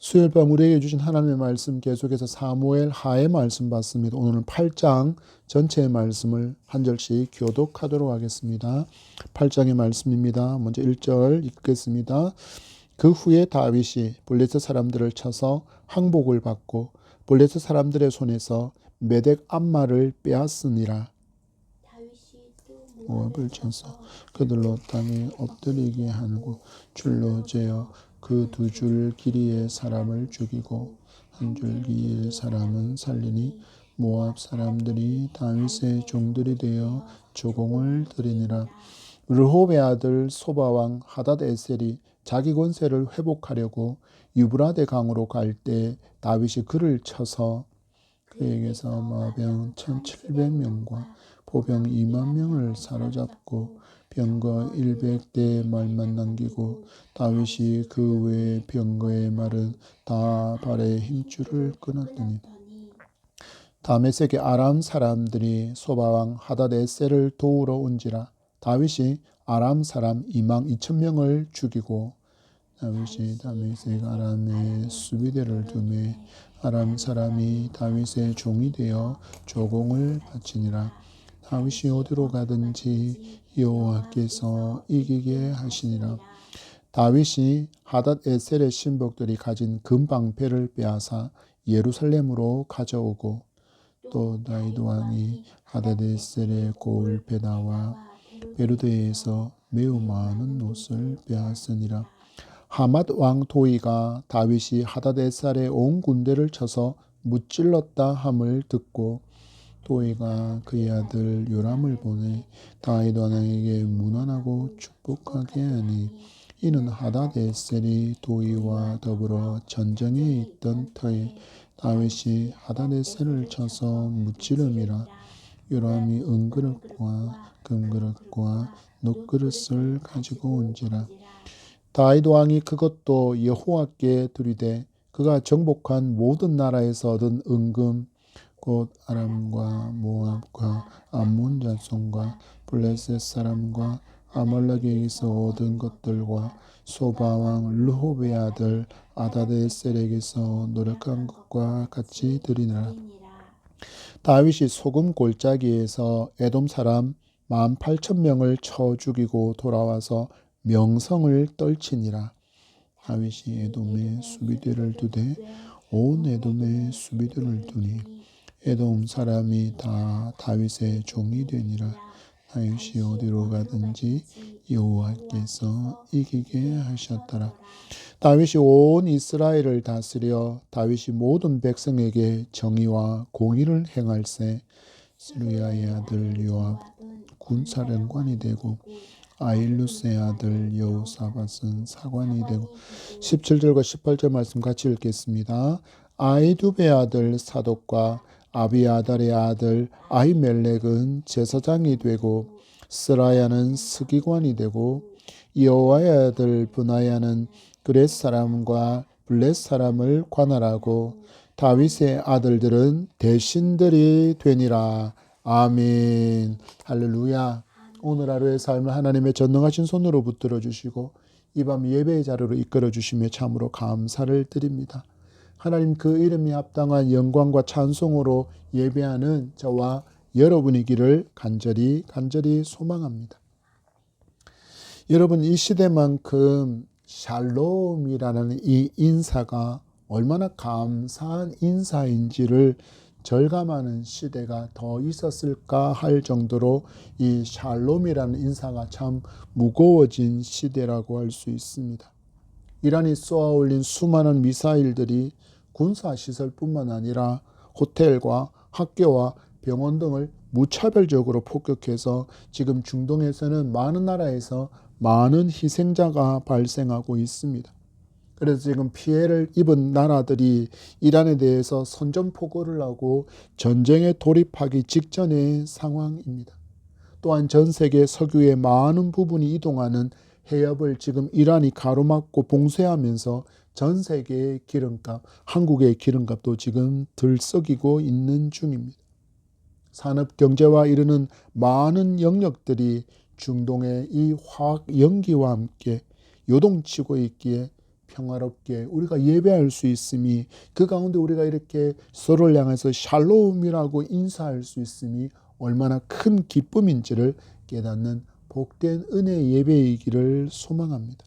수요일 밤 우리에게 주신 하나님의 말씀 계속해서 사무엘 하의 말씀 받습니다. 오늘은 8장 전체의 말씀을 한 절씩 교독하도록 하겠습니다. 8장의 말씀입니다. 먼저 1절 읽겠습니다. 그 후에 다윗이 블레셋 사람들을 쳐서 항복을 받고 블레셋 사람들의 손에서 메덱 암마를 빼앗으니라. 모압을 쳐서 그들로 땅에 엎드리게 하고 줄로 재어 그 두 줄 길이의 사람을 죽이고 한 줄 길이의 사람은 살리니 모압 사람들이 다윗의 종들이 되어 조공을 드리니라. 르홉의 아들 소바왕 하닷에셀이 자기 권세를 회복하려고 유브라데 강으로 갈 때 다윗이 그를 쳐서 그에게서 마병 1700명과 보병 2만 명을 사로잡고 병거 100대 말만 남기고 다윗이 그 외의 병거의 말은 다 발에 힘줄을 끊었더니 다메섹의 아람 사람들이 소바왕 하닷에셀을 도우러 온지라. 다윗이 아람 사람 2만 2천 명을 죽이고 다윗이 다메섹 아람의 수비대를 두매 아람 사람이 다윗의 종이 되어 조공을 바치니라. 다윗이 어디로 가든지 여호와께서 이기게 하시니라. 다윗이 하닷에셀의 신복들이 가진 금방패를 빼앗아 예루살렘으로 가져오고 또 다윗 왕이 하닷에셀의 고을 베다와 베르드에서 매우 많은 옷을 빼앗으니라. 하맛 왕 도이가 다윗이 하닷에셀의 온 군대를 쳐서 무찔렀다 함을 듣고 도이가 그의 아들 요람을 보내 다윗 왕에게 문안하고 축복하게 하니 이는 하닷에셀이 도이와 더불어 전쟁에 있던 터에 다윗이 하닷에셀을 쳐서 무찌름이라. 요람이 은그릇과 금그릇과 녹그릇을 가지고 온지라. 다윗 왕이 그것도 여호와께 드리되 그가 정복한 모든 나라에서 얻은 은금 곧 아람과 모압과 암몬 자손과 블레셋 사람과 아말렉에게서 얻은 것들과 소바왕 르홉의 아들 아닷에셀에게서 노력한 것과 같이 드리니라. 다윗이 소금 골짜기에서 에돔 사람 18,000명을 쳐 죽이고 돌아와서 명성을 떨치니라. 다윗이 에돔에 수비대를 두되 온 에돔에 수비대를 두니 에돔 사람이 다 다윗의 종이 되니라. 다윗이 어디로 가든지 여호와께서 이기게 하셨더라. 다윗이 온 이스라엘을 다스려 다윗이 모든 백성에게 정의와 공의를 행할세. 스루야의 아들 요압 군사령관이 되고 아일루스의 아들 여호사밧은 사관이 되고 17절과 18절 말씀 같이 읽겠습니다. 아이두베의 아들 사독과 아비아달의 아들 아히멜렉은 제사장이 되고 스라야는 서기관이 되고 여호와의 아들 브나야는 그렛 사람과 블렛 사람을 관할하고 다윗의 아들들은 대신들이 되니라. 아멘. 할렐루야. 오늘 하루의 삶을 하나님의 전능하신 손으로 붙들어 주시고 이 밤 예배의 자리로 이끌어 주시며 참으로 감사를 드립니다. 하나님 그 이름이 합당한 영광과 찬송으로 예배하는 저와 여러분이기를 간절히 소망합니다. 여러분, 이 시대만큼 샬롬이라는 이 인사가 얼마나 감사한 인사인지를 절감하는 시대가 더 있었을까 할 정도로 이 샬롬이라는 인사가 참 무거워진 시대라고 할 수 있습니다. 이란이 쏘아 올린 수많은 미사일들이 군사시설뿐만 아니라 호텔과 학교와 병원 등을 무차별적으로 폭격해서 지금 중동에서는 많은 나라에서 많은 희생자가 발생하고 있습니다. 그래서 지금 피해를 입은 나라들이 이란에 대해서 선전포고를 하고 전쟁에 돌입하기 직전의 상황입니다. 또한 전 세계 석유의 많은 부분이 이동하는 해협을 지금 이란이 가로막고 봉쇄하면서 전 세계의 기름값, 한국의 기름값도 지금 들썩이고 있는 중입니다. 산업 경제와 이르는 많은 영역들이 중동의 이 화학 연기와 함께 요동치고 있기에 평화롭게 우리가 예배할 수 있음이, 그 가운데 우리가 이렇게 서로를 향해서 샬롬이라고 인사할 수 있음이 얼마나 큰 기쁨인지를 깨닫는 복된 은혜의 예배이기를 소망합니다.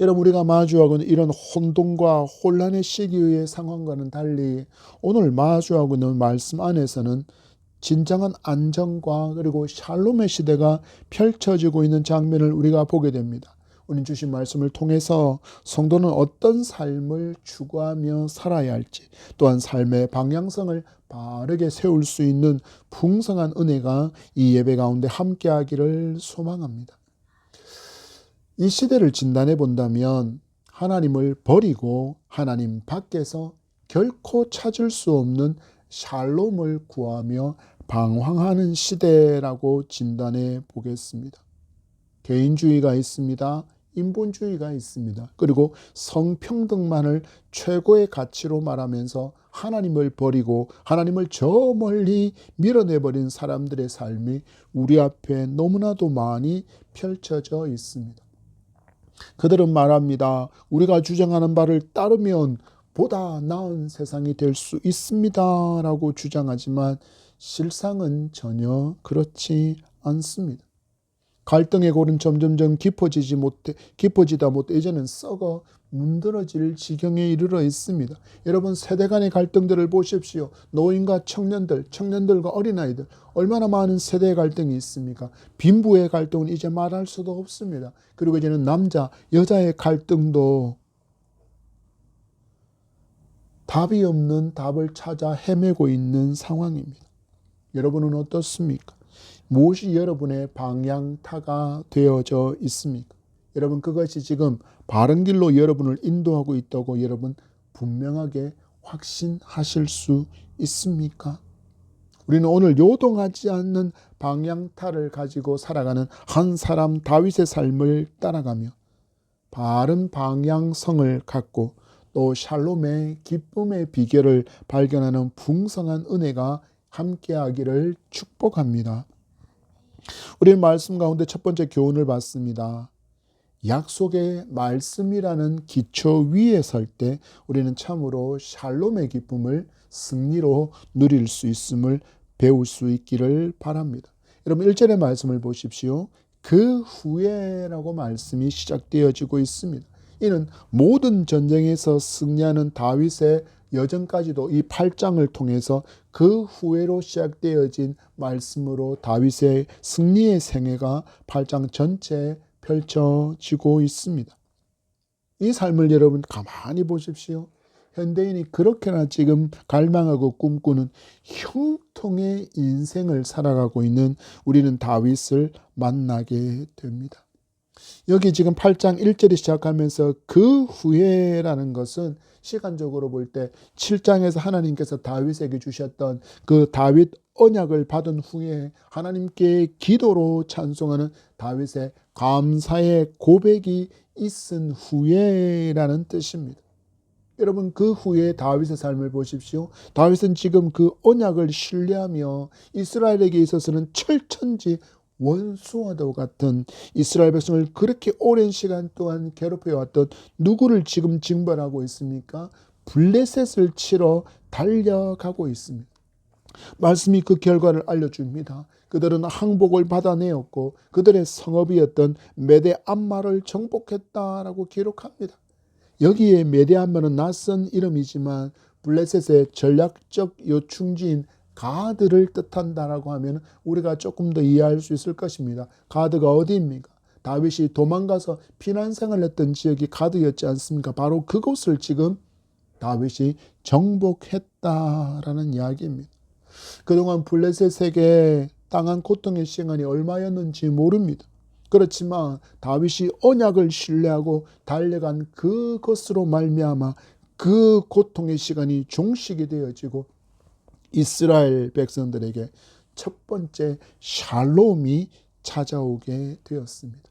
여러분, 우리가 마주하고 있는 이런 혼돈과 혼란의 시기의 상황과는 달리 오늘 마주하고 있는 말씀 안에서는 진정한 안정과 그리고 샬롬의 시대가 펼쳐지고 있는 장면을 우리가 보게 됩니다. 오늘 주신 말씀을 통해서 성도는 어떤 삶을 추구하며 살아야 할지, 또한 삶의 방향성을 바르게 세울 수 있는 풍성한 은혜가 이 예배 가운데 함께하기를 소망합니다. 이 시대를 진단해 본다면 하나님을 버리고 하나님 밖에서 결코 찾을 수 없는 샬롬을 구하며 방황하는 시대라고 진단해 보겠습니다. 개인주의가 있습니다. 인본주의가 있습니다. 그리고 성평등만을 최고의 가치로 말하면서 하나님을 버리고 하나님을 저 멀리 밀어내버린 사람들의 삶이 우리 앞에 너무나도 많이 펼쳐져 있습니다. 그들은 말합니다. 우리가 주장하는 바를 따르면 보다 나은 세상이 될 수 있습니다 라고 주장하지만 실상은 전혀 그렇지 않습니다. 갈등의 골은 점점점 깊어지다 못해 이제는 썩어 문드러질 지경에 이르러 있습니다. 여러분, 세대 간의 갈등들을 보십시오. 노인과 청년들과 어린아이들, 얼마나 많은 세대의 갈등이 있습니까? 빈부의 갈등은 이제 말할 수도 없습니다. 그리고 이제는 남자, 여자의 갈등도 답이 없는 답을 찾아 헤매고 있는 상황입니다. 여러분은 어떻습니까? 무엇이 여러분의 방향타가 되어져 있습니까? 여러분, 그것이 지금 바른 길로 여러분을 인도하고 있다고 여러분 분명하게 확신하실 수 있습니까? 우리는 오늘 요동하지 않는 방향타를 가지고 살아가는 한 사람 다윗의 삶을 따라가며 바른 방향성을 갖고 또 샬롬의 기쁨의 비결을 발견하는 풍성한 은혜가 함께하기를 축복합니다. 우리는 말씀 가운데 첫 번째 교훈을 받습니다. 약속의 말씀이라는 기초 위에 설 때 우리는 참으로 샬롬의 기쁨을 승리로 누릴 수 있음을 배울 수 있기를 바랍니다. 여러분, 1절의 말씀을 보십시오. 그 후에라고 말씀이 시작되어지고 있습니다. 이는 모든 전쟁에서 승리하는 다윗의 여정까지도 이 8장을 통해서 그 후회로 시작되어진 말씀으로 다윗의 승리의 생애가 8장 전체에 펼쳐지고 있습니다. 이 삶을 여러분 가만히 보십시오. 현대인이 그렇게나 지금 갈망하고 꿈꾸는 형통의 인생을 살아가고 있는 우리는 다윗을 만나게 됩니다. 여기 지금 8장 1절이 시작하면서 그 후에라는 것은 시간적으로 볼 때 7장에서 하나님께서 다윗에게 주셨던 그 다윗 언약을 받은 후에 하나님께 기도로 찬송하는 다윗의 감사의 고백이 있은 후에라는 뜻입니다. 여러분, 그 후에 다윗의 삶을 보십시오. 다윗은 지금 그 언약을 신뢰하며 이스라엘에게 있어서는 철천지 원수와도 같은 이스라엘 백성을 그렇게 오랜 시간 동안 괴롭혀왔던 누구를 지금 징벌하고 있습니까? 블레셋을 치러 달려가고 있습니다. 말씀이 그 결과를 알려줍니다. 그들은 항복을 받아내었고 그들의 성읍이었던 메대암마를 정복했다라고 기록합니다. 여기에 메대암마는 낯선 이름이지만 블레셋의 전략적 요충지인 가드를 뜻한다라고 하면 우리가 조금 더 이해할 수 있을 것입니다. 가드가 어디입니까? 다윗이 도망가서 피난생활을 했던 지역이 가드였지 않습니까? 바로 그곳을 지금 다윗이 정복했다라는 이야기입니다. 그동안 블레셋에게 당한 고통의 시간이 얼마였는지 모릅니다. 그렇지만 다윗이 언약을 신뢰하고 달려간 그것으로 말미암아 그 고통의 시간이 종식이 되어지고 이스라엘 백성들에게 첫 번째 샬롬이 찾아오게 되었습니다.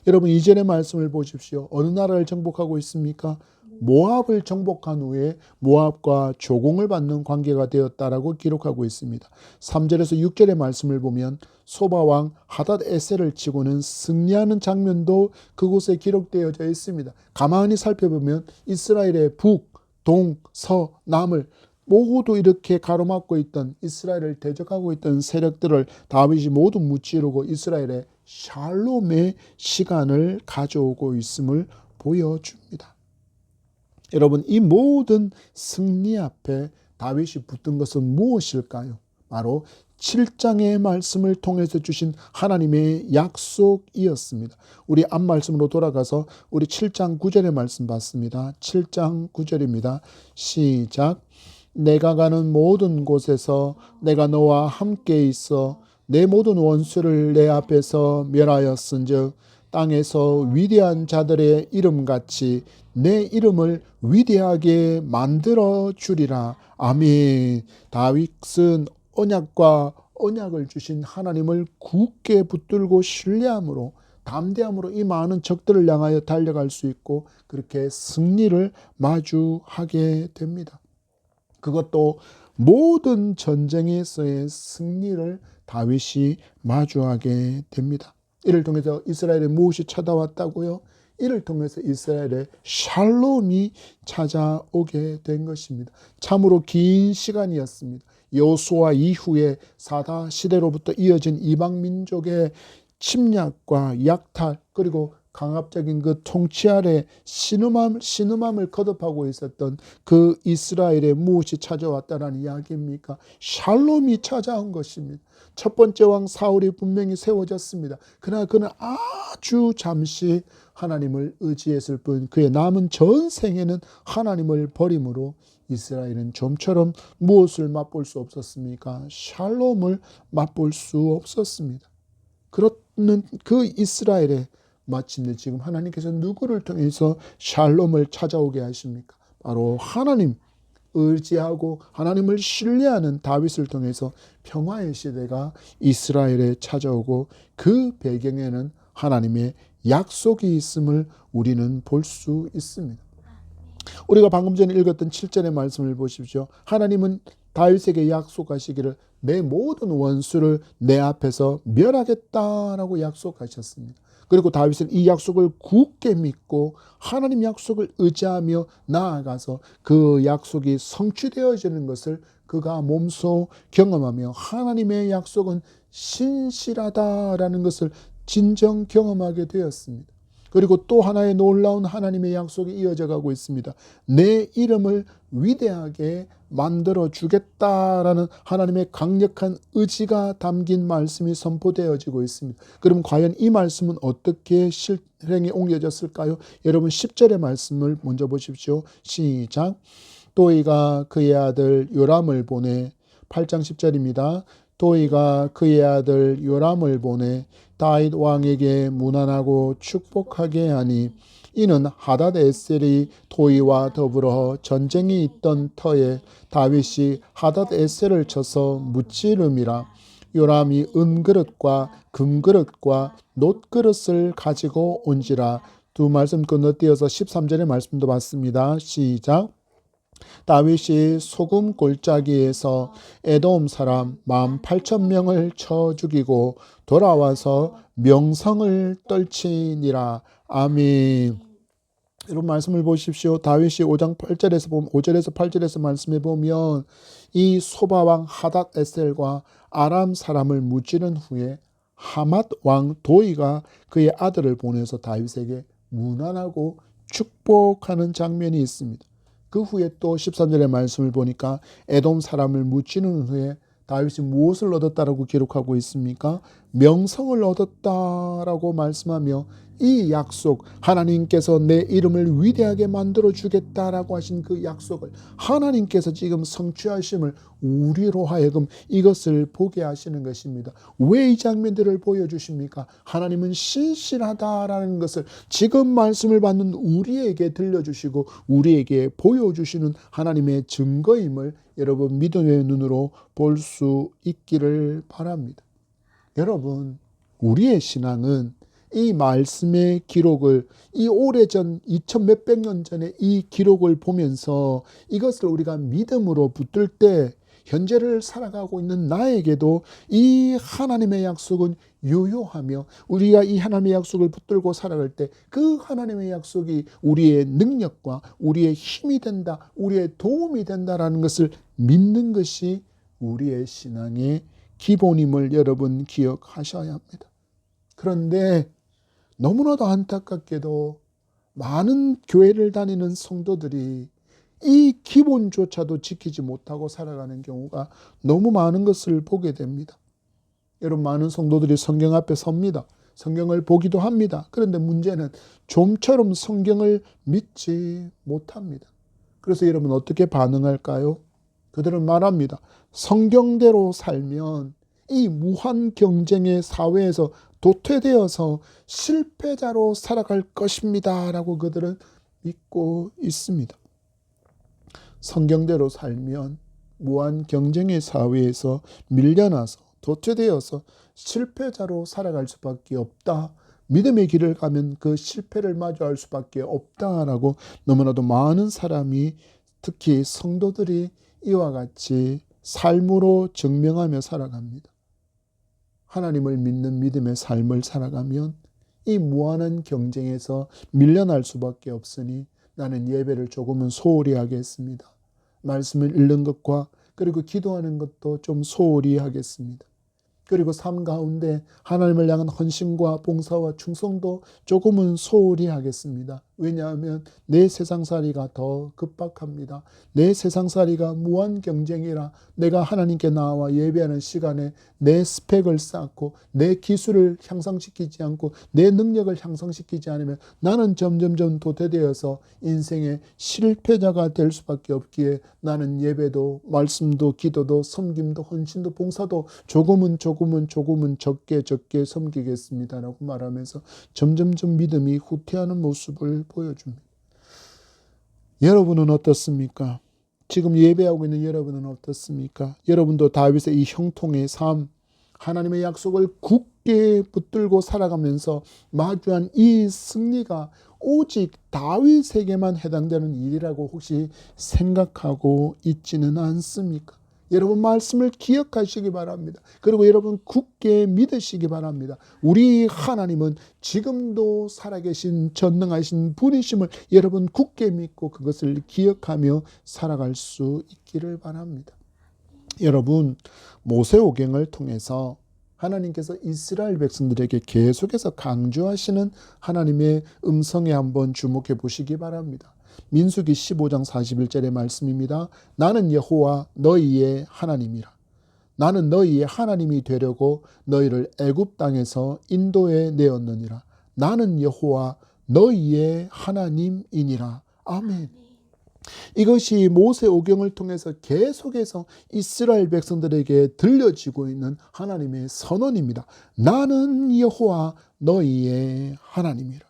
여러분, 이전의 말씀을 보십시오. 어느 나라를 정복하고 있습니까? 모압을 정복한 후에 모압과 조공을 받는 관계가 되었다라고 기록하고 있습니다. 3절에서 6절의 말씀을 보면 소바왕 하닷 에셀을 치고는 승리하는 장면도 그곳에 기록되어져 있습니다. 가만히 살펴보면 이스라엘의 북, 동, 서, 남을 모두 이렇게 가로막고 있던, 이스라엘을 대적하고 있던 세력들을 다윗이 모두 무찌르고 이스라엘의 샬롬의 시간을 가져오고 있음을 보여줍니다. 여러분, 이 모든 승리 앞에 다윗이 붙든 것은 무엇일까요? 바로 7장의 말씀을 통해서 주신 하나님의 약속이었습니다. 우리 앞 말씀으로 돌아가서 우리 7장 9절의 말씀 봤습니다. 7장 9절입니다. 시작. 내가 가는 모든 곳에서 내가 너와 함께 있어 내 모든 원수를 내 앞에서 멸하였은즉 땅에서 위대한 자들의 이름같이 내 이름을 위대하게 만들어 주리라. 아멘. 다윗은 언약과 언약을 주신 하나님을 굳게 붙들고 신뢰함으로, 담대함으로 이 많은 적들을 향하여 달려갈 수 있고 그렇게 승리를 마주하게 됩니다. 그것도 모든 전쟁에서의 승리를 다윗이 마주하게 됩니다. 이를 통해서 이스라엘에 무엇이 찾아왔다고요? 이를 통해서 이스라엘의 샬롬이 찾아오게 된 것입니다. 참으로 긴 시간이었습니다. 여호수아 이후에 사다 시대로부터 이어진 이방 민족의 침략과 약탈, 그리고 강압적인 그 통치 아래 신음함을 거듭하고 있었던 그 이스라엘에 무엇이 찾아왔다라는 이야기입니까? 샬롬이 찾아온 것입니다. 첫 번째 왕 사울이 분명히 세워졌습니다. 그러나 그는 아주 잠시 하나님을 의지했을 뿐 그의 남은 전생에는 하나님을 버림으로 이스라엘은 좀처럼 무엇을 맛볼 수 없었습니까? 샬롬을 맛볼 수 없었습니다. 그렇는 그 이스라엘에 마침내 지금 하나님께서 누구를 통해서 샬롬을 찾아오게 하십니까? 바로 하나님 의지하고 하나님을 신뢰하는 다윗을 통해서 평화의 시대가 이스라엘에 찾아오고 그 배경에는 하나님의 약속이 있음을 우리는 볼 수 있습니다. 우리가 방금 전에 읽었던 7절의 말씀을 보십시오. 하나님은 다윗에게 약속하시기를 내 모든 원수를 내 앞에서 멸하겠다라고 약속하셨습니다. 그리고 다윗은 이 약속을 굳게 믿고 하나님 약속을 의지하며 나아가서 그 약속이 성취되어지는 것을 그가 몸소 경험하며 하나님의 약속은 신실하다라는 것을 진정 경험하게 되었습니다. 그리고 또 하나의 놀라운 하나님의 약속이 이어져 가고 있습니다. 내 이름을 위대하게 만들어 주겠다라는 하나님의 강력한 의지가 담긴 말씀이 선포되어지고 있습니다. 그럼 과연 이 말씀은 어떻게 실행에 옮겨졌을까요? 여러분 10절의 말씀을 먼저 보십시오. 시작. 도이가 그의 아들 요람을 보내. 8장 10절입니다. 도이가 그의 아들 요람을 보내 다윗 왕에게 무난하고 축복하게 하니 이는 하닷 에셀이 도이와 더불어 전쟁이 있던 터에 다윗이 하닷 에셀을 쳐서 무찌름이라. 요람이 은그릇과 금그릇과 놋그릇을 가지고 온지라. 두 말씀 건너뛰어서 13절의 말씀도 봤습니다. 시작. 다윗이 소금 골짜기에서 에돔 사람 18,000명을 쳐 죽이고 돌아와서 명성을 떨치니라. 아멘. 여러분 말씀을 보십시오. 다윗이 5장 8절에서 보면 5절에서 8절에서 말씀해 보면 이 소바왕 하닷 에셀과 아람 사람을 무찌른 후에 하맛 왕 도이가 그의 아들을 보내서 다윗에게 문안하고 축복하는 장면이 있습니다. 그 후에 또 13절의 말씀을 보니까 에돔 사람을 무찌른 후에 다윗이 무엇을 얻었다라고 기록하고 있습니까? 명성을 얻었다라고 말씀하며 이 약속, 하나님께서 내 이름을 위대하게 만들어 주겠다라고 하신 그 약속을 하나님께서 지금 성취하심을 우리로 하여금 이것을 보게 하시는 것입니다. 왜 이 장면들을 보여주십니까? 하나님은 신실하다라는 것을 지금 말씀을 받는 우리에게 들려주시고 우리에게 보여주시는 하나님의 증거임을 여러분 믿음의 눈으로 볼 수 있기를 바랍니다. 여러분, 우리의 신앙은 이 말씀의 기록을, 이 오래전 2000 몇백 년 전에 이 기록을 보면서 이것을 우리가 믿음으로 붙들 때 현재를 살아가고 있는 나에게도 이 하나님의 약속은 유효하며, 우리가 이 하나님의 약속을 붙들고 살아갈 때 그 하나님의 약속이 우리의 능력과 우리의 힘이 된다, 우리의 도움이 된다라는 것을 믿는 것이 우리의 신앙의 기본임을 여러분 기억하셔야 합니다. 그런데 너무나도 안타깝게도 많은 교회를 다니는 성도들이 이 기본조차도 지키지 못하고 살아가는 경우가 너무 많은 것을 보게 됩니다. 여러분, 많은 성도들이 성경 앞에 섭니다. 성경을 보기도 합니다. 그런데 문제는 좀처럼 성경을 믿지 못합니다. 그래서 여러분 어떻게 반응할까요? 그들은 말합니다. 성경대로 살면 이 무한 경쟁의 사회에서 도태되어서 실패자로 살아갈 것입니다 라고 그들은 믿고 있습니다. 성경대로 살면 무한 경쟁의 사회에서 밀려나서 도태되어서 실패자로 살아갈 수밖에 없다. 믿음의 길을 가면 그 실패를 마주할 수밖에 없다라고 너무나도 많은 사람이, 특히 성도들이 이와 같이 삶으로 증명하며 살아갑니다. 하나님을 믿는 믿음의 삶을 살아가면 이 무한한 경쟁에서 밀려날 수밖에 없으니 나는 예배를 조금은 소홀히 하겠습니다. 말씀을 읽는 것과 그리고 기도하는 것도 좀 소홀히 하겠습니다. 그리고 삶 가운데 하나님을 향한 헌신과 봉사와 충성도 조금은 소홀히 하겠습니다. 왜냐하면 내 세상살이가 더 급박합니다. 내 세상살이가 무한 경쟁이라 내가 하나님께 나와 예배하는 시간에 내 스펙을 쌓고 내 기술을 향상시키지 않고 내 능력을 향상시키지 않으면 나는 점점점 도태되어서 인생의 실패자가 될 수밖에 없기에 나는 예배도 말씀도 기도도 섬김도 헌신도 봉사도 조금은 적게 섬기겠습니다라고 말하면서 점점점 믿음이 후퇴하는 모습을 보여줍니다. 여러분은 어떻습니까? 지금 예배하고 있는 여러분은 어떻습니까? 여러분도 다윗의 이 형통의 삶, 하나님의 약속을 굳게 붙들고 살아가면서 마주한 이 승리가 오직 다윗에게만 해당되는 일이라고 혹시 생각하고 있지는 않습니까? 여러분 말씀을 기억하시기 바랍니다. 그리고 여러분 굳게 믿으시기 바랍니다. 우리 하나님은 지금도 살아계신 전능하신 분이심을 여러분 굳게 믿고 그것을 기억하며 살아갈 수 있기를 바랍니다. 여러분, 모세오경을 통해서 하나님께서 이스라엘 백성들에게 계속해서 강조하시는 하나님의 음성에 한번 주목해 보시기 바랍니다. 민수기 15장 41절의 말씀입니다. 나는 여호와 너희의 하나님이라. 나는 너희의 하나님이 되려고 너희를 애굽 땅에서 인도해 내었느니라. 나는 여호와 너희의 하나님이니라. 아멘. 이것이 모세오경을 통해서 계속해서 이스라엘 백성들에게 들려지고 있는 하나님의 선언입니다. 나는 여호와 너희의 하나님이라.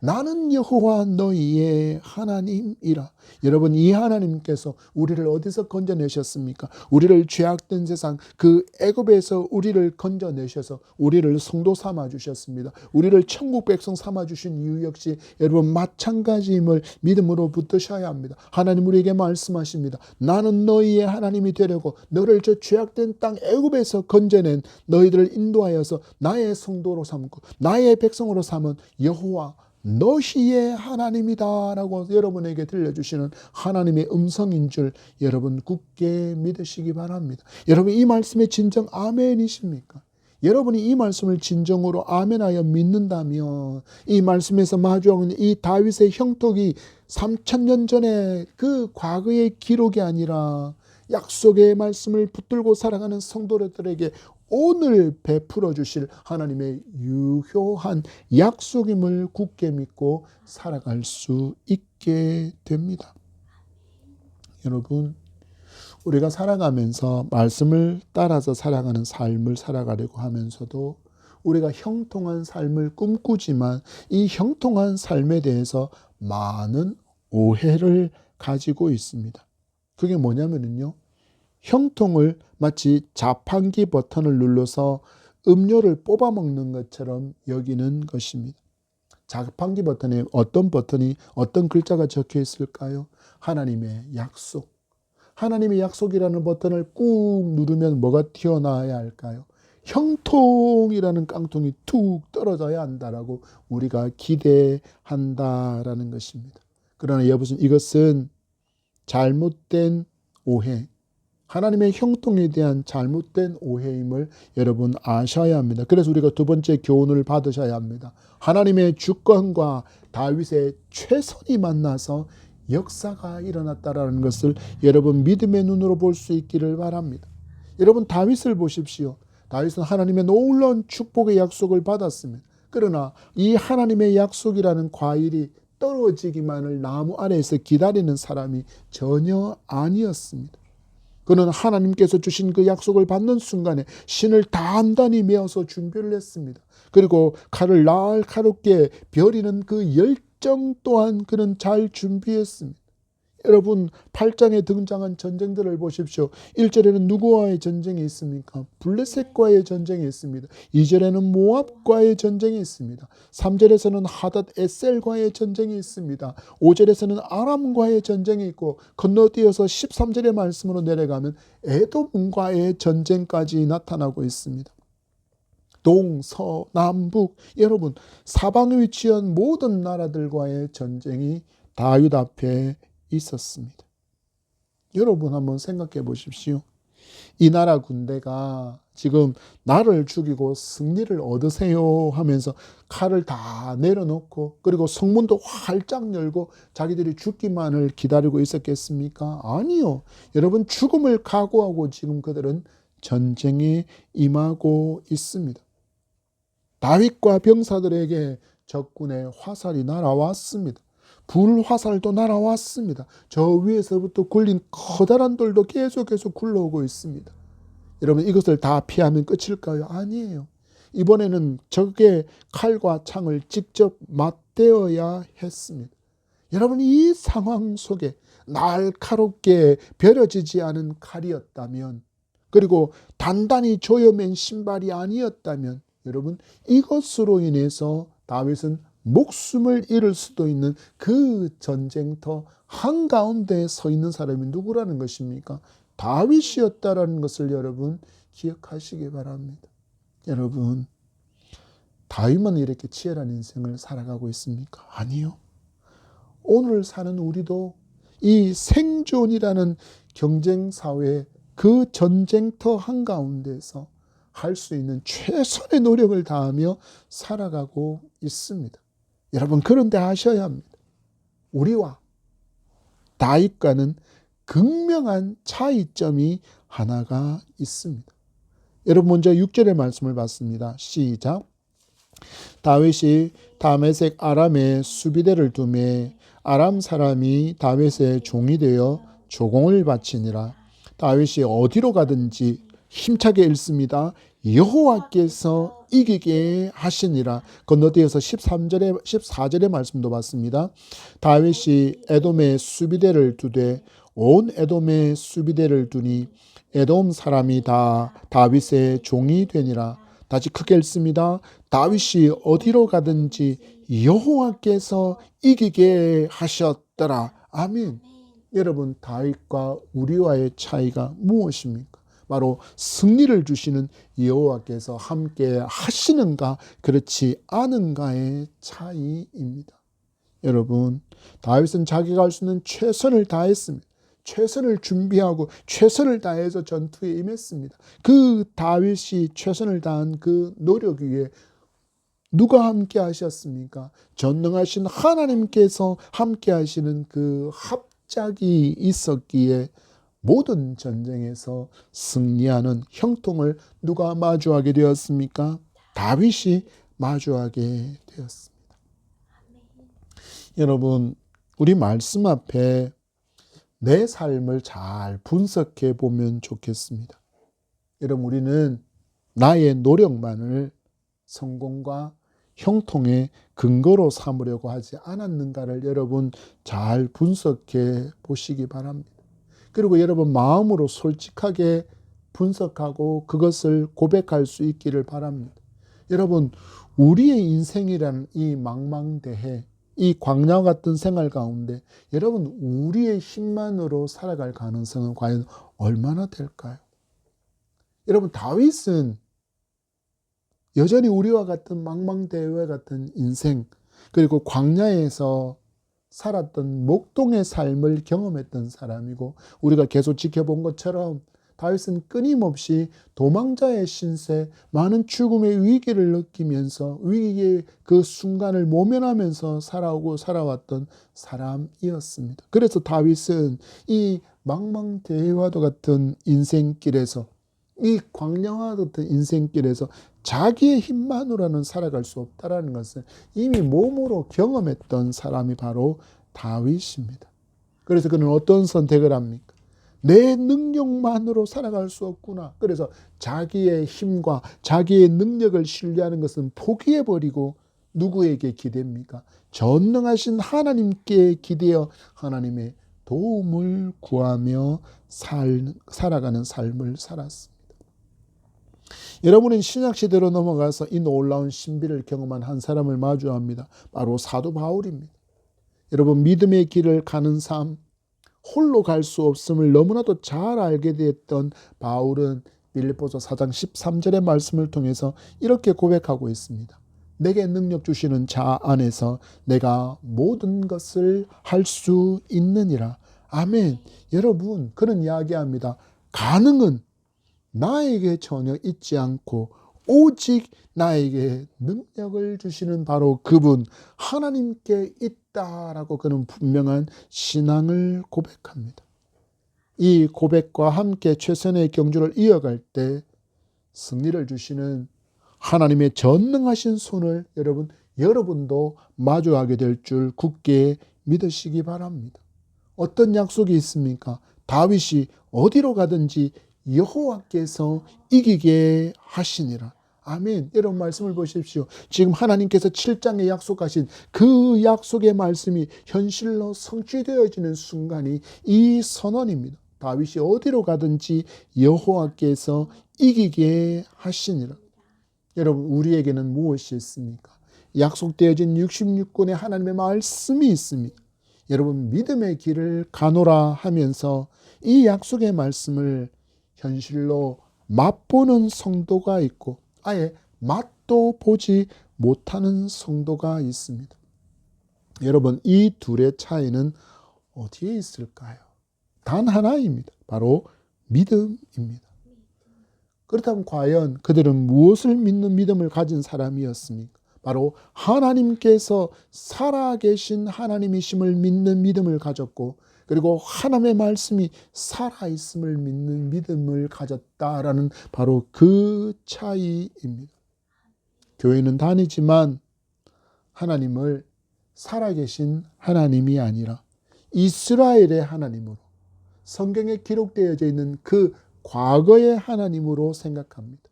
나는 여호와 너희의 하나님이라. 여러분, 이 하나님께서 우리를 어디서 건져내셨습니까? 우리를 죄악된 세상 그 애굽에서 우리를 건져내셔서 우리를 성도 삼아 주셨습니다. 우리를 천국 백성 삼아 주신 이유 역시 여러분 마찬가지임을 믿음으로 붙드셔야 합니다. 하나님 우리에게 말씀하십니다. 나는 너희의 하나님이 되려고 너를 저 죄악된 땅 애굽에서 건져낸 너희들을 인도하여서 나의 성도로 삼고 나의 백성으로 삼은 여호와 너희의 하나님이다 라고 여러분에게 들려주시는 하나님의 음성인 줄 여러분 굳게 믿으시기 바랍니다. 여러분 이 말씀에 진정 아멘이십니까? 여러분이 이 말씀을 진정으로 아멘하여 믿는다면 이 말씀에서 마주하고 있는 이 다윗의 형통이 3000년 전에 그 과거의 기록이 아니라 약속의 말씀을 붙들고 살아가는 성도들에게 오늘 베풀어 주실 하나님의 유효한 약속임을 굳게 믿고 살아갈 수 있게 됩니다. 여러분, 우리가 살아가면서 말씀을 따라서 살아가는 삶을 살아가려고 하면서도 우리가 형통한 삶을 꿈꾸지만 이 형통한 삶에 대해서 많은 오해를 가지고 있습니다. 그게 뭐냐면요, 형통을 마치 자판기 버튼을 눌러서 음료를 뽑아 먹는 것처럼 여기는 것입니다. 자판기 버튼에 어떤 글자가 적혀 있을까요? 하나님의 약속. 하나님의 약속이라는 버튼을 꾹 누르면 뭐가 튀어나와야 할까요? 형통이라는 깡통이 툭 떨어져야 한다라고 우리가 기대한다라는 것입니다. 그러나 여러분, 이것은 잘못된 오해, 하나님의 형통에 대한 잘못된 오해임을 여러분 아셔야 합니다. 그래서 우리가 두 번째 교훈을 받으셔야 합니다. 하나님의 주권과 다윗의 최선이 만나서 역사가 일어났다라는 것을 여러분 믿음의 눈으로 볼 수 있기를 바랍니다. 여러분, 다윗을 보십시오. 다윗은 하나님의 놀라운 축복의 약속을 받았습니다. 그러나 이 하나님의 약속이라는 과일이 떨어지기만을 나무 아래에서 기다리는 사람이 전혀 아니었습니다. 그는 하나님께서 주신 그 약속을 받는 순간에 신을 단단히 메어서 준비를 했습니다. 그리고 칼을 날카롭게 벼리는 그 열정 또한 그는 잘 준비했습니다. 여러분, 8장에 등장한 전쟁들을 보십시오. 1절에는 누구와의 전쟁이 있습니까? 블레셋과의 전쟁이 있습니다. 2절에는 모압과의 전쟁이 있습니다. 3절에서는 하닷 에셀과의 전쟁이 있습니다. 5절에서는 아람과의 전쟁이 있고, 건너뛰어서 13절의 말씀으로 내려가면 에돔과의 전쟁까지 나타나고 있습니다. 동서남북, 여러분, 사방에 위치한 모든 나라들과의 전쟁이 다윗 앞에 있었습니다. 여러분, 한번 생각해 보십시오. 이 나라 군대가 지금 나를 죽이고 승리를 얻으세요 하면서 칼을 다 내려놓고, 그리고 성문도 활짝 열고 자기들이 죽기만을 기다리고 있었겠습니까? 아니요. 여러분, 죽음을 각오하고 지금 그들은 전쟁에 임하고 있습니다. 다윗과 병사들에게 적군의 화살이 날아왔습니다. 불화살도 날아왔습니다. 저 위에서부터 굴린 커다란 돌도 계속해서 굴러오고 있습니다. 여러분, 이것을 다 피하면 끝일까요? 아니에요. 이번에는 적의 칼과 창을 직접 맞대어야 했습니다. 여러분, 이 상황 속에 날카롭게 벼려지지 않은 칼이었다면, 그리고 단단히 조여맨 신발이 아니었다면, 여러분, 이것으로 인해서 다윗은 목숨을 잃을 수도 있는 그 전쟁터 한가운데에 서 있는 사람이 누구라는 것입니까? 다윗이었다라는 것을 여러분 기억하시기 바랍니다. 여러분, 다윗만 이렇게 치열한 인생을 살아가고 있습니까? 아니요. 오늘 사는 우리도 이 생존이라는 경쟁사회, 그 전쟁터 한가운데서 할 수 있는 최선의 노력을 다하며 살아가고 있습니다. 여러분, 그런데 아셔야 합니다. 우리와 다윗과는 극명한 차이점이 하나가 있습니다. 여러분, 먼저 6절의 말씀을 봤습니다. 시작. 다윗이 다메섹 아람에 수비대를 두매 아람 사람이 다윗의 종이 되어 조공을 바치니라. 다윗이 어디로 가든지 힘차게 읽습니다. 여호와께서 이기게 하시니라. 건너뛰어서 14절의 말씀도 봤습니다. 다윗이 에돔의 수비대를 두되 온 에돔의 수비대를 두니 에돔 사람이 다 다윗의 종이 되니라. 다시 크게 읽습니다. 다윗이 어디로 가든지 여호와께서 이기게 하셨더라. 아멘. 여러분, 다윗과 우리와의 차이가 무엇입니까? 바로 승리를 주시는 여호와께서 함께 하시는가 그렇지 않은가의 차이입니다. 여러분, 다윗은 자기가 할 수 있는 최선을 다했습니다. 최선을 준비하고 최선을 다해서 전투에 임했습니다. 그 다윗이 최선을 다한 그 노력 위에 누가 함께 하셨습니까? 전능하신 하나님께서 함께 하시는 그 합작이 있었기에 모든 전쟁에서 승리하는 형통을 누가 마주하게 되었습니까? 다윗이 마주하게 되었습니다. 여러분, 우리 말씀 앞에 내 삶을 잘 분석해 보면 좋겠습니다. 여러분, 우리는 나의 노력만을 성공과 형통의 근거로 삼으려고 하지 않았는가를 여러분 잘 분석해 보시기 바랍니다. 그리고 여러분 마음으로 솔직하게 분석하고 그것을 고백할 수 있기를 바랍니다. 여러분, 우리의 인생이란 이 망망대해, 이 광야와 같은 생활 가운데 여러분 우리의 힘만으로 살아갈 가능성은 과연 얼마나 될까요? 여러분, 다윗은 여전히 우리와 같은 망망대해와 같은 인생, 그리고 광야에서 살았던 목동의 삶을 경험했던 사람이고, 우리가 계속 지켜본 것처럼 다윗은 끊임없이 도망자의 신세, 많은 죽음의 위기를 느끼면서 위기의 그 순간을 모면하면서 살아왔던 사람이었습니다. 그래서 다윗은 이 망망대해와도 같은 인생길에서, 이 광야와 같은 인생길에서 자기의 힘만으로는 살아갈 수 없다는 것을 이미 몸으로 경험했던 사람이 바로 다윗입니다. 그래서 그는 어떤 선택을 합니까? 내 능력만으로 살아갈 수 없구나. 그래서 자기의 힘과 자기의 능력을 신뢰하는 것은 포기해버리고 누구에게 기대입니까? 전능하신 하나님께 기대어 하나님의 도움을 구하며 살아가는 삶을 살았습니다. 여러분은 신약시대로 넘어가서 이 놀라운 신비를 경험한 한 사람을 마주합니다. 바로 사도 바울입니다. 여러분, 믿음의 길을 가는 삶, 홀로 갈 수 없음을 너무나도 잘 알게 되었던 바울은 빌립보서 4장 13절의 말씀을 통해서 이렇게 고백하고 있습니다. 내게 능력 주시는 자 안에서 내가 모든 것을 할 수 있느니라. 아멘. 여러분, 그는 이야기합니다. 가능은 나에게 전혀 있지 않고 오직 나에게 능력을 주시는 바로 그분 하나님께 있다라고 그는 분명한 신앙을 고백합니다. 이 고백과 함께 최선의 경주를 이어갈 때 승리를 주시는 하나님의 전능하신 손을 여러분도 마주하게 될 줄 굳게 믿으시기 바랍니다. 어떤 약속이 있습니까? 다윗이 어디로 가든지 여호와께서 이기게 하시니라. 아멘. 이런 말씀을 보십시오. 지금 하나님께서 7장에 약속하신 그 약속의 말씀이 현실로 성취되어지는 순간이 이 선언입니다. 다윗이 어디로 가든지 여호와께서 이기게 하시니라. 여러분, 우리에게는 무엇이 있습니까? 약속되어진 66권의 하나님의 말씀이 있습니다. 여러분, 믿음의 길을 가노라 하면서 이 약속의 말씀을 현실로 맛보는 성도가 있고 아예 맛도 보지 못하는 성도가 있습니다. 여러분, 이 둘의 차이는 어디에 있을까요? 단 하나입니다. 바로 믿음입니다. 그렇다면 과연 그들은 무엇을 믿는 믿음을 가진 사람이었습니까? 바로 하나님께서 살아계신 하나님이심을 믿는 믿음을 가졌고, 그리고 하나님의 말씀이 살아있음을 믿는 믿음을 가졌다라는 바로 그 차이입니다. 교회는 다니지만 하나님을 살아계신 하나님이 아니라 이스라엘의 하나님으로, 성경에 기록되어져 있는 그 과거의 하나님으로 생각합니다.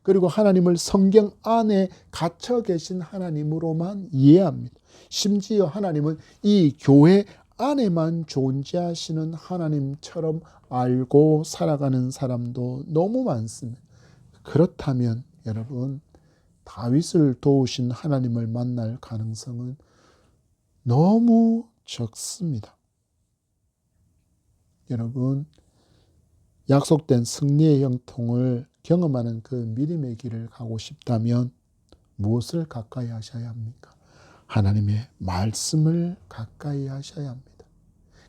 그리고 하나님을 성경 안에 갇혀 계신 하나님으로만 이해합니다. 심지어 하나님은 이 교회 안에만 존재하시는 하나님처럼 알고 살아가는 사람도 너무 많습니다. 그렇다면 여러분, 다윗을 도우신 하나님을 만날 가능성은 너무 적습니다. 여러분, 약속된 승리의 형통을 경험하는 그 믿음의 길을 가고 싶다면 무엇을 가까이 하셔야 합니까? 하나님의 말씀을 가까이 하셔야 합니다.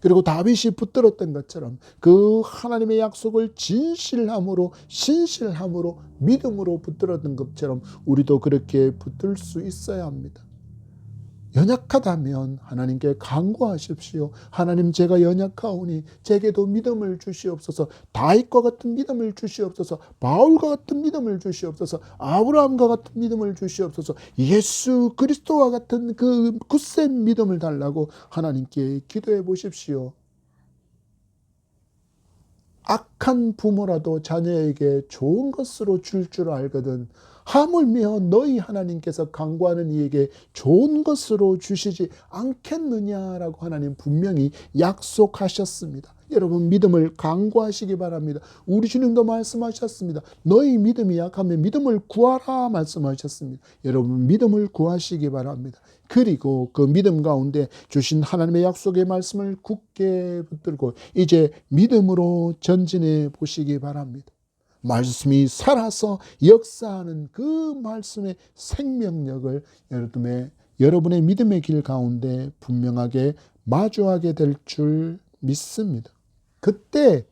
그리고 다윗이 붙들었던 것처럼 그 하나님의 약속을 진실함으로, 신실함으로, 믿음으로 붙들었던 것처럼 우리도 그렇게 붙들 수 있어야 합니다. 연약하다면 하나님께 간구하십시오. 하나님, 제가 연약하오니 제게도 믿음을 주시옵소서. 다윗과 같은 믿음을 주시옵소서. 바울과 같은 믿음을 주시옵소서. 아브라함과 같은 믿음을 주시옵소서. 예수 그리스도와 같은 그 굳센 믿음을 달라고 하나님께 기도해 보십시오. 악한 부모라도 자녀에게 좋은 것으로 줄 알거든 하물며 너희 하나님께서 간구하는 이에게 좋은 것으로 주시지 않겠느냐라고 하나님 분명히 약속하셨습니다. 여러분 믿음을 강구하시기 바랍니다. 우리 주님도 말씀하셨습니다. 너희 믿음이 약하면 믿음을 구하라 말씀하셨습니다. 여러분 믿음을 구하시기 바랍니다. 그리고 그 믿음 가운데 주신 하나님의 약속의 말씀을 굳게 붙들고 이제 믿음으로 전진해 보시기 바랍니다. 말씀이 살아서 역사하는 그 말씀의 생명력을 여러분의 믿음의 길 가운데 분명하게 마주하게 될 줄 믿습니다. 그때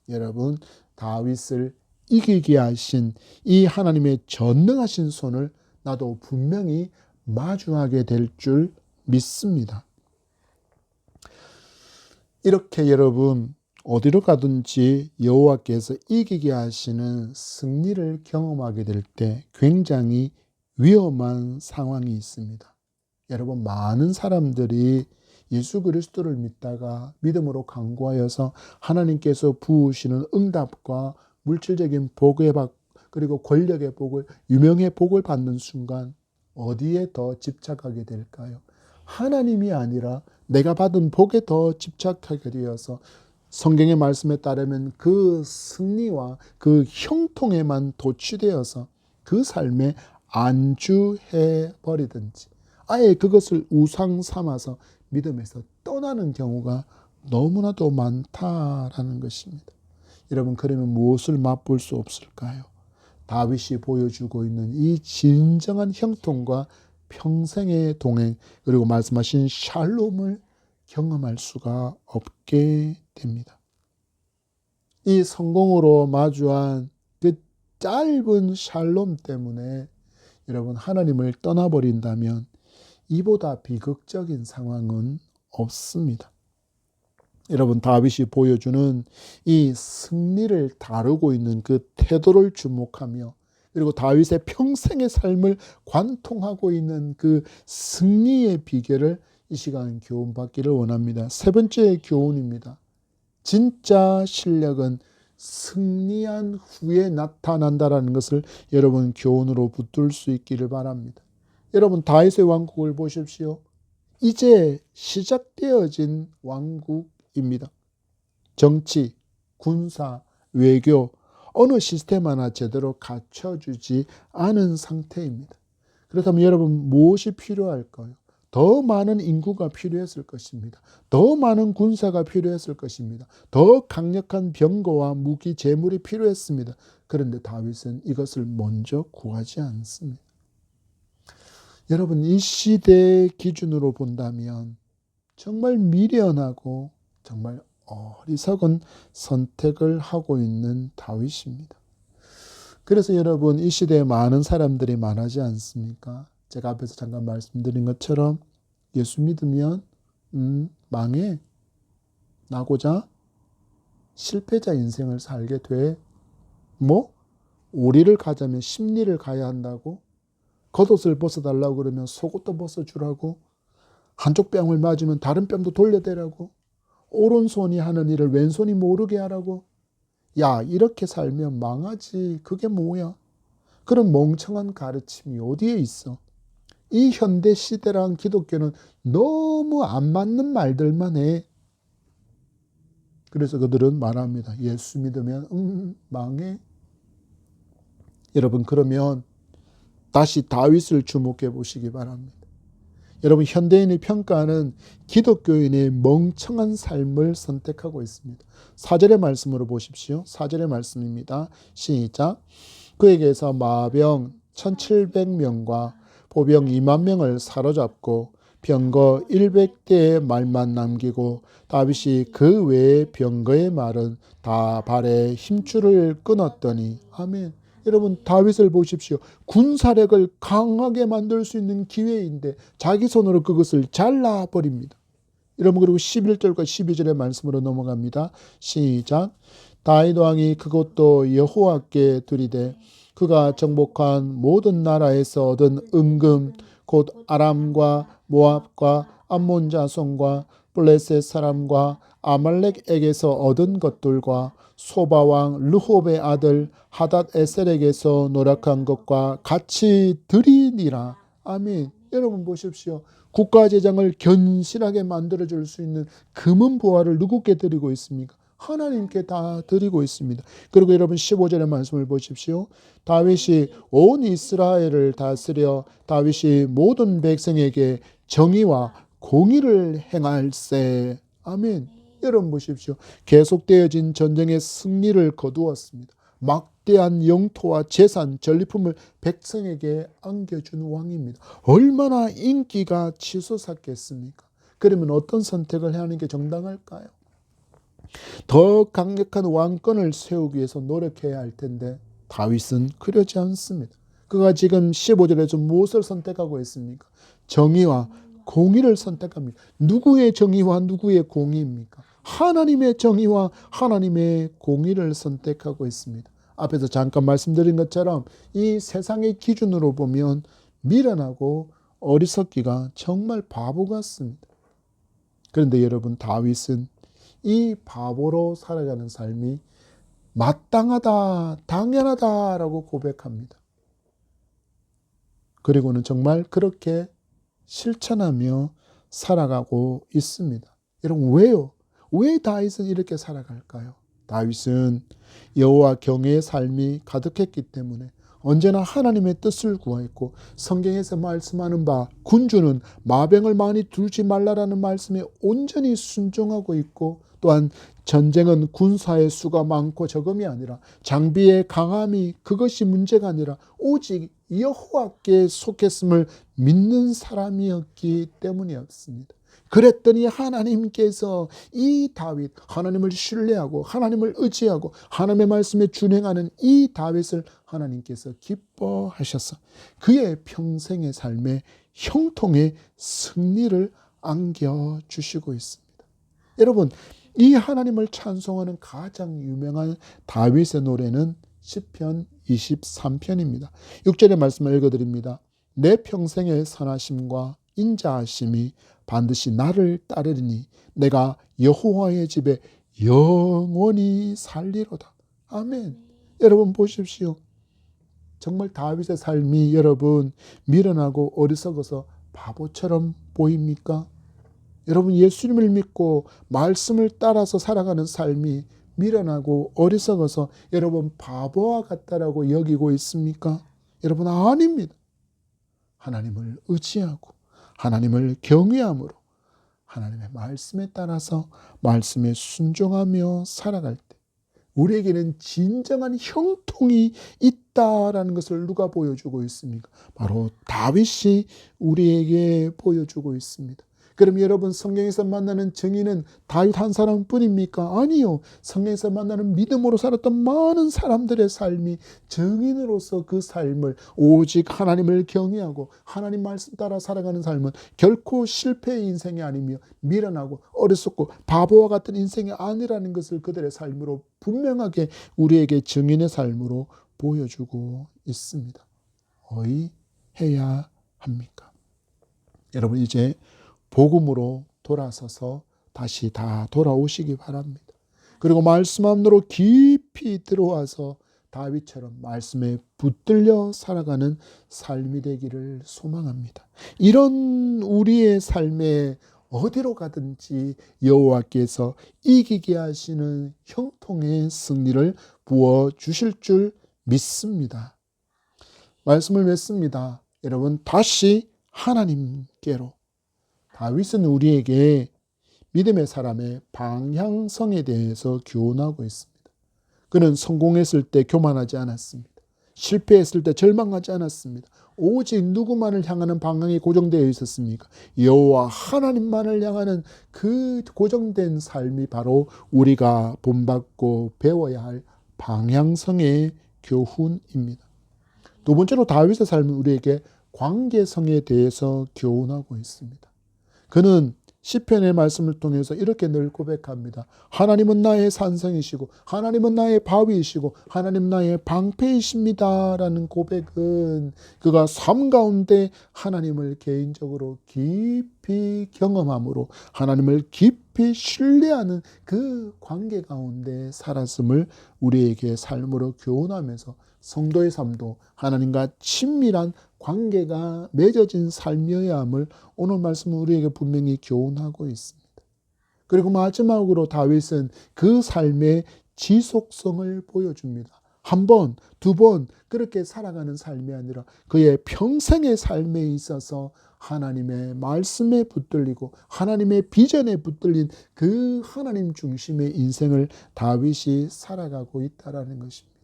여러분 다윗을 이기게 하신 이 하나님의 전능하신 손을 나도 분명히 마주하게 될 줄 믿습니다. 이렇게 여러분 어디로 가든지 여호와께서 이기게 하시는 승리를 경험하게 될 때 굉장히 위험한 상황이 있습니다. 여러분 많은 사람들이 예수 그리스도를 믿다가 믿음으로 강구하여서 하나님께서 부으시는 응답과 물질적인 복의 그리고 권력의 복을 유명의 복을 받는 순간 어디에 더 집착하게 될까요? 하나님이 아니라 내가 받은 복에 더 집착하게 되어서 성경의 말씀에 따르면 그 승리와 그 형통에만 도취되어서 그 삶에 안주해 버리든지 아예 그것을 우상 삼아서 믿음에서 떠나는 경우가 너무나도 많다라는 것입니다. 여러분 그러면 무엇을 맛볼 수 없을까요? 다윗이 보여주고 있는 이 진정한 형통과 평생의 동행 그리고 말씀하신 샬롬을 경험할 수가 없게 됩니다. 이 성공으로 마주한 그 짧은 샬롬 때문에 여러분 하나님을 떠나버린다면 이보다 비극적인 상황은 없습니다. 여러분 다윗이 보여주는 이 승리를 다루고 있는 그 태도를 주목하며 그리고 다윗의 평생의 삶을 관통하고 있는 그 승리의 비결을 이 시간 교훈받기를 원합니다. 세 번째 교훈입니다. 진짜 실력은 승리한 후에 나타난다라는 것을 여러분 교훈으로 붙들 수 있기를 바랍니다. 여러분 다윗의 왕국을 보십시오. 이제 시작되어진 왕국입니다. 정치, 군사, 외교 어느 시스템 하나 제대로 갖춰주지 않은 상태입니다. 그렇다면 여러분 무엇이 필요할까요? 더 많은 인구가 필요했을 것입니다. 더 많은 군사가 필요했을 것입니다. 더 강력한 병거와 무기, 재물이 필요했습니다. 그런데 다윗은 이것을 먼저 구하지 않습니다. 여러분 이 시대의 기준으로 본다면 정말 미련하고 정말 어리석은 선택을 하고 있는 다윗입니다. 그래서 여러분 이 시대에 많은 사람들이 말하지 않습니까? 제가 앞에서 잠깐 말씀드린 것처럼 예수 믿으면 망해, 나고자 실패자 인생을 살게 돼. 오리를 가자면 십리를 가야 한다고? 겉옷을 벗어달라고 그러면 속옷도 벗어주라고? 한쪽 뺨을 맞으면 다른 뺨도 돌려대라고? 오른손이 하는 일을 왼손이 모르게 하라고? 야, 이렇게 살면 망하지. 그게 뭐야? 그런 멍청한 가르침이 어디에 있어? 이 현대 시대랑 기독교는 너무 안 맞는 말들만 해. 그래서 그들은 말합니다. 예수 믿으면 망해. 여러분 그러면 다시 다윗을 주목해 보시기 바랍니다. 여러분 현대인의 평가는 기독교인의 멍청한 삶을 선택하고 있습니다. 4절의 말씀으로 보십시오. 4절의 말씀입니다. 시작. 그에게서 마병 1700명과 보병 2만 명을 사로잡고 병거 100대의 말만 남기고 다윗이 그 외의 병거의 말은 다 발에 힘줄을 끊었더니 아멘. 여러분 다윗을 보십시오. 군사력을 강하게 만들 수 있는 기회인데 자기 손으로 그것을 잘라버립니다. 여러분 그리고 11절과 12절의 말씀으로 넘어갑니다. 시작. 다윗 왕이 그것도 여호와께 드리되 그가 정복한 모든 나라에서 얻은 은금 곧 아람과 모압과 암몬 자손과 블레셋 사람과 아말렉에게서 얻은 것들과 소바왕 르홉의 아들 하닷 에셀에게서 노력한 것과 같이 드리니라. 아멘. 여러분 보십시오. 국가재정을 견실하게 만들어줄 수 있는 금은 보화를 누구께 드리고 있습니까? 하나님께 다 드리고 있습니다. 그리고 여러분 15절의 말씀을 보십시오. 다윗이 온 이스라엘을 다스려 다윗이 모든 백성에게 정의와 공의를 행할세. 아멘. 여러분 보십시오. 계속되어진 전쟁의 승리를 거두었습니다. 막대한 영토와 재산, 전리품을 백성에게 안겨준 왕입니다. 얼마나 인기가 치솟았겠습니까? 그러면 어떤 선택을 해야 하는 게 정당할까요? 더 강력한 왕권을 세우기 위해서 노력해야 할 텐데 다윗은 그러지 않습니다. 그가 지금 15절에서 무엇을 선택하고 있습니까? 정의와 공의를 선택합니다. 누구의 정의와 누구의 공의입니까? 하나님의 정의와 하나님의 공의를 선택하고 있습니다. 앞에서 잠깐 말씀드린 것처럼 이 세상의 기준으로 보면 미련하고 어리석기가 정말 바보 같습니다. 그런데 여러분, 다윗은 이 바보로 살아가는 삶이 마땅하다, 당연하다라고 고백합니다. 그리고는 정말 그렇게 실천하며 살아가고 있습니다. 여러분, 왜요? 왜 다윗은 이렇게 살아갈까요? 다윗은 여호와 경외의 삶이 가득했기 때문에 언제나 하나님의 뜻을 구하였고, 성경에서 말씀하는 바 군주는 마병을 많이 두지 말라라는 말씀에 온전히 순종하고 있고, 또한 전쟁은 군사의 수가 많고 적음이 아니라 장비의 강함이 그것이 문제가 아니라 오직 여호와께 속했음을 믿는 사람이었기 때문이었습니다. 그랬더니 하나님께서 이 다윗, 하나님을 신뢰하고 하나님을 의지하고 하나님의 말씀에 준행하는 이 다윗을 하나님께서 기뻐하셔서 그의 평생의 삶에 형통의 승리를 안겨주시고 있습니다. 여러분, 이 하나님을 찬송하는 가장 유명한 다윗의 노래는 시편 23편입니다. 6절의 말씀을 읽어드립니다. 내 평생의 선하심과 인자하심이 반드시 나를 따르리니 내가 여호와의 집에 영원히 살리로다. 아멘. 여러분 보십시오. 정말 다윗의 삶이 여러분 미련하고 어리석어서 바보처럼 보입니까? 여러분, 예수님을 믿고 말씀을 따라서 살아가는 삶이 미련하고 어리석어서 여러분 바보와 같다라고 여기고 있습니까? 여러분, 아닙니다. 하나님을 의지하고 하나님을 경외함으로 하나님의 말씀에 따라서 말씀에 순종하며 살아갈 때 우리에게는 진정한 형통이 있다라는 것을 누가 보여주고 있습니까? 바로 다윗이 우리에게 보여주고 있습니다. 그럼 여러분, 성경에서 만나는 정의는 다윗 한 사람뿐입니까? 아니요. 성경에서 만나는 믿음으로 살았던 많은 사람들의 삶이 정인으로서 그 삶을 오직 하나님을 경외하고 하나님 말씀 따라 살아가는 삶은 결코 실패의 인생이 아니며 미련하고 어리석고 바보와 같은 인생이 아니라는 것을 그들의 삶으로 분명하게 우리에게 정인의 삶으로 보여주고 있습니다. 어이 해야 합니까? 여러분, 이제 복음으로 돌아서서 다시 다 돌아오시기 바랍니다. 그리고 말씀 안으로 깊이 들어와서 다윗처럼 말씀에 붙들려 살아가는 삶이 되기를 소망합니다. 이런 우리의 삶에 어디로 가든지 여호와께서 이기게 하시는 형통의 승리를 부어주실 줄 믿습니다. 말씀을 맺습니다. 여러분, 다시 하나님께로. 다윗은 우리에게 믿음의 사람의 방향성에 대해서 교훈하고 있습니다. 그는 성공했을 때 교만하지 않았습니다. 실패했을 때 절망하지 않았습니다. 오직 누구만을 향하는 방향이 고정되어 있었습니까? 여호와 하나님만을 향하는 그 고정된 삶이 바로 우리가 본받고 배워야 할 방향성의 교훈입니다. 두 번째로 다윗의 삶은 우리에게 관계성에 대해서 교훈하고 있습니다. 그는 시편의 말씀을 통해서 이렇게 늘 고백합니다. 하나님은 나의 산성이시고 하나님은 나의 바위이시고 하나님은 나의 방패이십니다 라는 고백은 그가 삶 가운데 하나님을 개인적으로 깊이 경험함으로 하나님을 깊이 신뢰하는 그 관계 가운데 살았음을 우리에게 삶으로 교훈하면서 성도의 삶도 하나님과 친밀한 관계가 맺어진 삶이어야 함을 오늘 말씀은 우리에게 분명히 교훈하고 있습니다. 그리고 마지막으로 다윗은 그 삶의 지속성을 보여줍니다. 한 번, 두 번 그렇게 살아가는 삶이 아니라 그의 평생의 삶에 있어서 하나님의 말씀에 붙들리고 하나님의 비전에 붙들린 그 하나님 중심의 인생을 다윗이 살아가고 있다는 것입니다.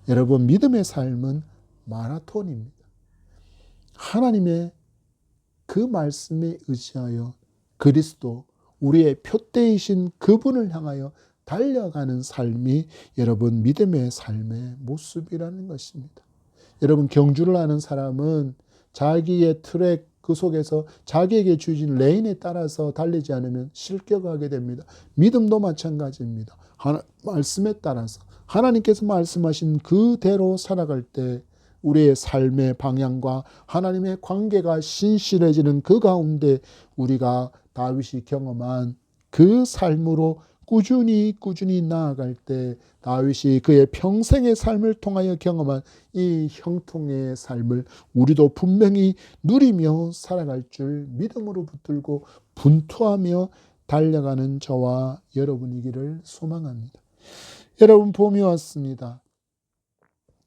여러분, 믿음의 삶은 마라톤입니다. 하나님의 그 말씀에 의지하여 그리스도, 우리의 표대이신 그분을 향하여 달려가는 삶이 여러분 믿음의 삶의 모습이라는 것입니다. 여러분, 경주를 하는 사람은 자기의 트랙 그 속에서 자기에게 주어진 레인에 따라서 달리지 않으면 실격하게 됩니다. 믿음도 마찬가지입니다. 말씀에 따라서 하나님께서 말씀하신 그대로 살아갈 때 우리의 삶의 방향과 하나님의 관계가 신실해지는 그 가운데 우리가 다윗이 경험한 그 삶으로 꾸준히 나아갈 때 다윗이 그의 평생의 삶을 통하여 경험한 이 형통의 삶을 우리도 분명히 누리며 살아갈 줄 믿음으로 붙들고 분투하며 달려가는 저와 여러분이기를 소망합니다. 여러분, 봄이 왔습니다.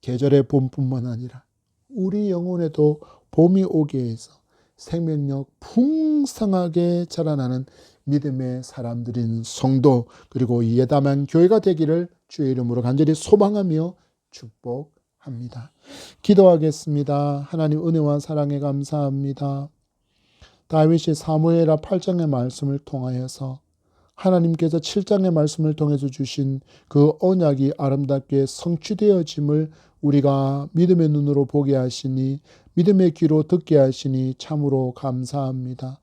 계절의 봄뿐만 아니라 우리 영혼에도 봄이 오게 해서 생명력 풍성하게 자라나는 믿음의 사람들인 성도 그리고 예담한 교회가 되기를 주의 이름으로 간절히 소망하며 축복합니다. 기도하겠습니다. 하나님 은혜와 사랑에 감사합니다. 다윗이 사무엘하 8장의 말씀을 통하여서 하나님께서 7장의 말씀을 통해서 주신 그 언약이 아름답게 성취되어짐을 우리가 믿음의 눈으로 보게 하시니 믿음의 귀로 듣게 하시니 참으로 감사합니다.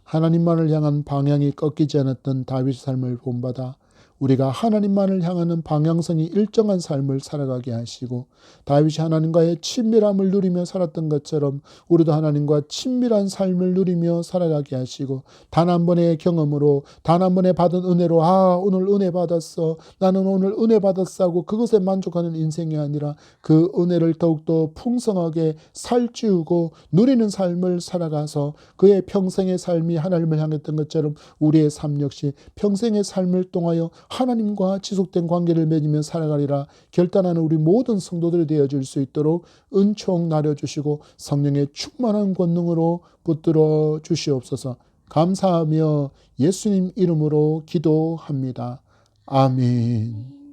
하나님만을 향한 방향이 꺾이지 않았던 다윗의 삶을 본받아 우리가 하나님만을 향하는 방향성이 일정한 삶을 살아가게 하시고 다윗이 하나님과의 친밀함을 누리며 살았던 것처럼 우리도 하나님과 친밀한 삶을 누리며 살아가게 하시고 단 한 번의 경험으로 단 한 번에 받은 은혜로 오늘 은혜 받았어, 나는 오늘 은혜 받았어 하고 그것에 만족하는 인생이 아니라 그 은혜를 더욱더 풍성하게 살찌우고 누리는 삶을 살아가서 그의 평생의 삶이 하나님을 향했던 것처럼 우리의 삶 역시 평생의 삶을 통하여 하나님과 지속된 관계를 맺으며 살아가리라 결단하는 우리 모든 성도들이 되어줄 수 있도록 은총 나려주시고 성령의 충만한 권능으로 붙들어 주시옵소서. 감사하며 예수님 이름으로 기도합니다. 아멘.